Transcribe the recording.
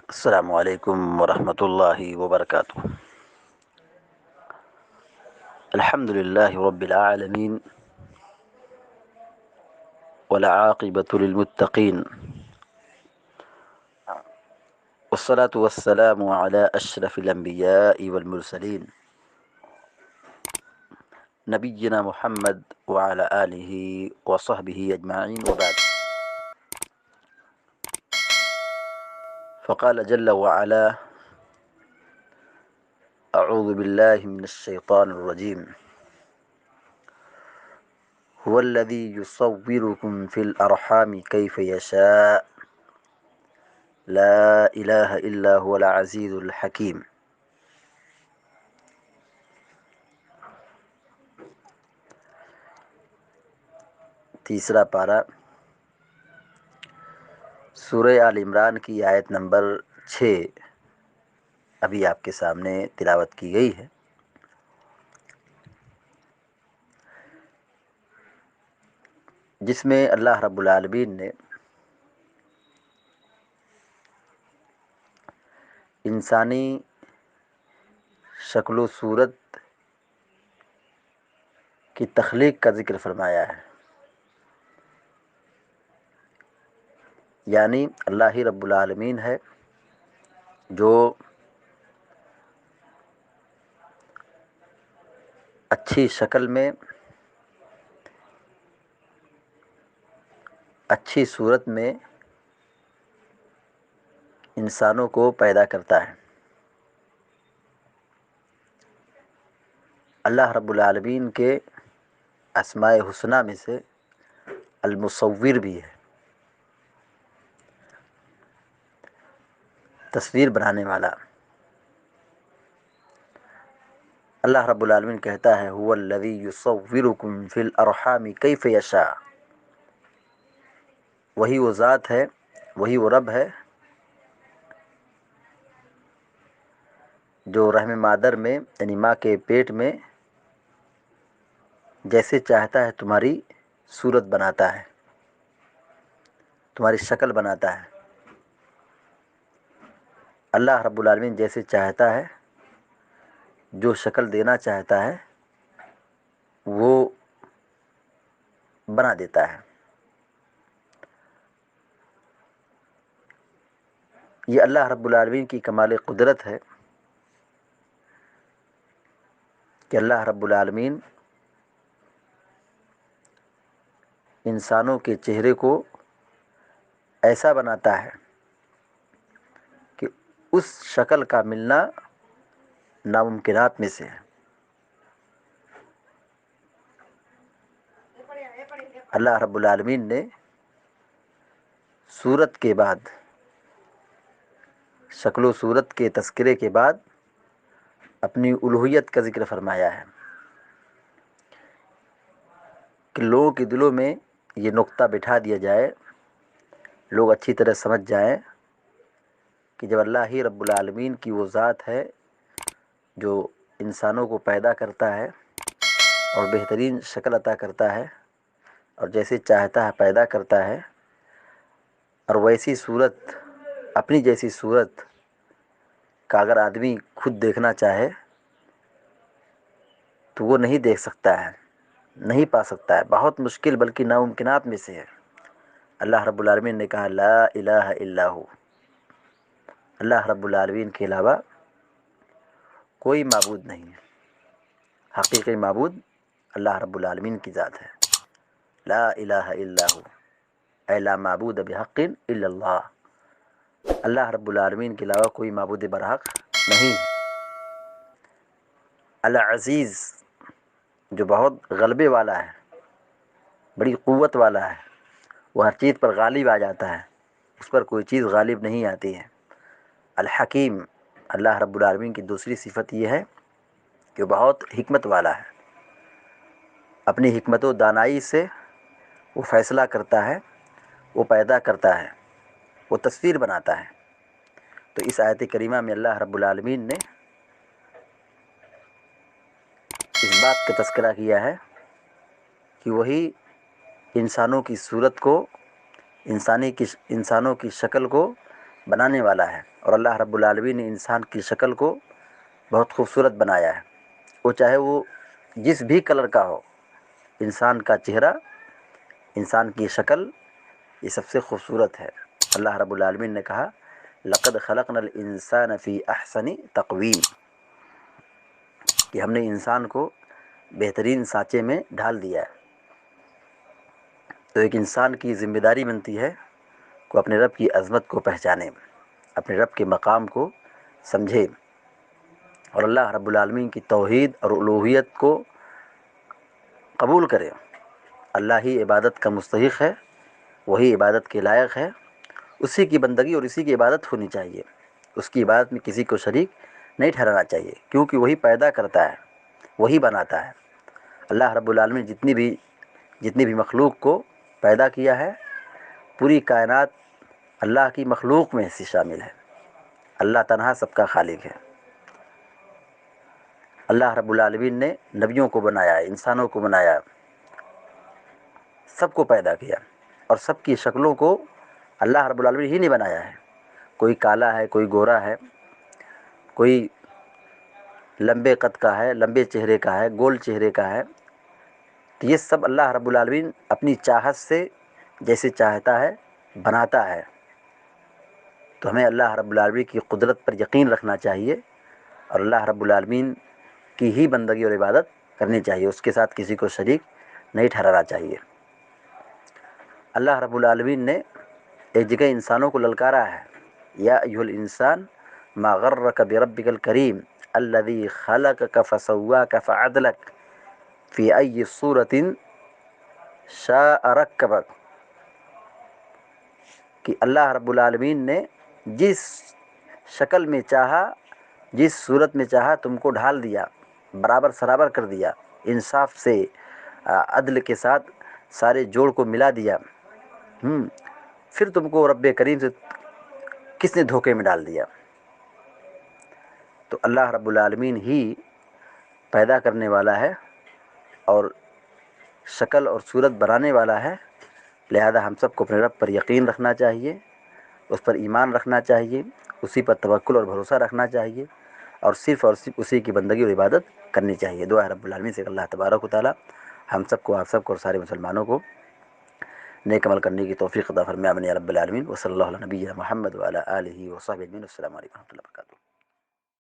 السلام علیکم ورحمۃ اللہ وبرکاتہ۔ الحمد للہ رب العالمین والعاقبۃ للمتقین والصلاة والسلام علی اشرف الانبیاء والمرسلین نبینا محمد وعلی آلہ وصحبہ اجمعین وبعد۔ فقال جل وعلا اعوذ باللہ من الشیطان الرجیم هو الذی یصورکم فی الارحام کیف یشاء لا الہ الا هو العزیز الحکیم۔ تیسرا پارہ سورہ آل عمران کی آیت نمبر 6 ابھی آپ کے سامنے تلاوت کی گئی ہے، جس میں اللہ رب العالمین نے انسانی شکل و صورت کی تخلیق کا ذکر فرمایا ہے، یعنی اللہ ہی رب العالمین ہے جو اچھی شکل میں، اچھی صورت میں انسانوں کو پیدا کرتا ہے۔ اللہ رب العالمین کے اسماء حسنی میں سے المصور بھی ہے، تصویر بنانے والا۔ اللہ رب العالمین کہتا ہے هو الذی یصورکم فی الارحام کیف یشاء، وہی وہ ذات ہے، وہی وہ رب ہے جو رحم مادر میں یعنی ماں کے پیٹ میں جیسے چاہتا ہے تمہاری صورت بناتا ہے، تمہاری شکل بناتا ہے۔ اللہ رب العالمین جیسے چاہتا ہے، جو شکل دینا چاہتا ہے وہ بنا دیتا ہے۔ یہ اللہ رب العالمین کی کمال قدرت ہے کہ اللہ رب العالمین انسانوں کے چہرے کو ایسا بناتا ہے کہ اس شکل کا ملنا ناممکنات میں سے ہے۔ اللہ رب العالمین نے صورت کے بعد، شکل و صورت کے تذکرے کے بعد اپنی الوہیت کا ذکر فرمایا ہے کہ لوگوں کے دلوں میں یہ نقطہ بٹھا دیا جائے، لوگ اچھی طرح سمجھ جائیں کہ جب اللہ ہی رب العالمین کی وہ ذات ہے جو انسانوں کو پیدا کرتا ہے اور بہترین شکل عطا کرتا ہے اور جیسے چاہتا ہے پیدا کرتا ہے، اور ویسی صورت، اپنی جیسی صورت کا اگر آدمی خود دیکھنا چاہے تو وہ نہیں دیکھ سکتا ہے، نہیں پا سکتا ہے، بہت مشکل بلکہ ناممکنات میں سے ہے۔ اللہ رب العالمین نے کہا لا الہ الا ہو، اللہ رب العالمین کے علاوہ کوئی معبود نہیں ہے، حقیقی معبود اللہ رب العالمین کی ذات ہے۔ لا الہ الا ہو اے لا معبود بحق الا اللہ، اللہ رب العالمین کے علاوہ کوئی معبود برحق نہیں ہے۔ العزیز جو بہت غلبے والا ہے، بڑی قوت والا ہے، وہ ہر چیز پر غالب آ جاتا ہے، اس پر کوئی چیز غالب نہیں آتی ہے۔ الحکیم اللہ رب العالمین کی دوسری صفت یہ ہے کہ وہ بہت حکمت والا ہے، اپنی حکمت و دانائی سے وہ فیصلہ کرتا ہے، وہ پیدا کرتا ہے، وہ تصویر بناتا ہے۔ تو اس آیت کریمہ میں اللہ رب العالمین نے اس بات کا تذکرہ کیا ہے کہ وہی انسانوں کی صورت کو، انسانوں کی شکل کو بنانے والا ہے، اور اللہ رب العالمین نے انسان کی شکل کو بہت خوبصورت بنایا ہے، وہ چاہے وہ جس بھی کلر کا ہو، انسان کا چہرہ، انسان کی شکل یہ سب سے خوبصورت ہے۔ اللہ رب العالمین نے کہا لقد خلقنا الانسان فی احسن تقویم، کہ ہم نے انسان کو بہترین سانچے میں ڈھال دیا ہے۔ تو ایک انسان کی ذمہ داری بنتی ہے کہ اپنے رب کی عظمت کو پہچانے، اپنے رب کے مقام کو سمجھے، اور اللہ رب العالمین کی توحید اور الوہیت کو قبول کرے۔ اللہ ہی عبادت کا مستحق ہے، وہی عبادت کے لائق ہے، اسی کی بندگی اور اسی کی عبادت ہونی چاہیے، اس کی عبادت میں کسی کو شریک نہیں ٹھہرانا چاہیے، کیونکہ وہی پیدا کرتا ہے، وہی بناتا ہے۔ اللہ رب العالمین جتنی بھی مخلوق کو پیدا کیا ہے، پوری کائنات اللہ کی مخلوق میں سے شامل ہے۔ اللہ تنہا سب کا خالق ہے۔ اللہ رب العالمین نے نبیوں کو بنایا، انسانوں کو بنایا، سب کو پیدا کیا، اور سب کی شکلوں کو اللہ رب العالمین ہی نے بنایا ہے۔ کوئی کالا ہے، کوئی گورا ہے، کوئی لمبے قد کا ہے، لمبے چہرے کا ہے، گول چہرے کا ہے، تو یہ سب اللہ رب العالمین اپنی چاہت سے جیسے چاہتا ہے بناتا ہے۔ تو ہمیں اللہ رب العالمین کی قدرت پر یقین رکھنا چاہیے، اور اللہ رب العالمین کی ہی بندگی اور عبادت کرنی چاہیے، اس کے ساتھ کسی کو شریک نہیں ٹھہرانا چاہیے۔ اللہ رب العالمین نے ایک جگہ انسانوں کو للکارا ہے، یا ایھا الانسان ما غرک بربک الکریم الذی خلقک فسواک فعدلک فی ای صورۃ شاء رکبک، کہ اللہ رب العالمین نے جس شکل میں چاہا، جس صورت میں چاہا تم کو ڈھال دیا، برابر سرابر کر دیا، انصاف سے عدل کے ساتھ سارے جوڑ کو ملا دیا۔ پھر تم کو رب کریم سے کس نے دھوکے میں ڈال دیا؟ تو اللہ رب العالمین ہی پیدا کرنے والا ہے اور شکل اور صورت بنانے والا ہے، لہذا ہم سب کو اپنے رب پر یقین رکھنا چاہیے، اس پر ایمان رکھنا چاہیے، اسی پر توکل اور بھروسہ رکھنا چاہیے، اور صرف اسی کی بندگی اور عبادت کرنی چاہیے۔ دعا ہے رب العالمین سے کہ اللہ تبارک و تعالی ہم سب کو، آپ سب کو اور سارے مسلمانوں کو نیک عمل کرنے کی توفیق عطا فرمائے، آمین یا رب العالمین۔ وصلی اللہ علی نبینا محمد وعلی آلہ وصحبہ اجمعین۔ السلام علیکم و رحمۃ اللہ وبرکاتہ۔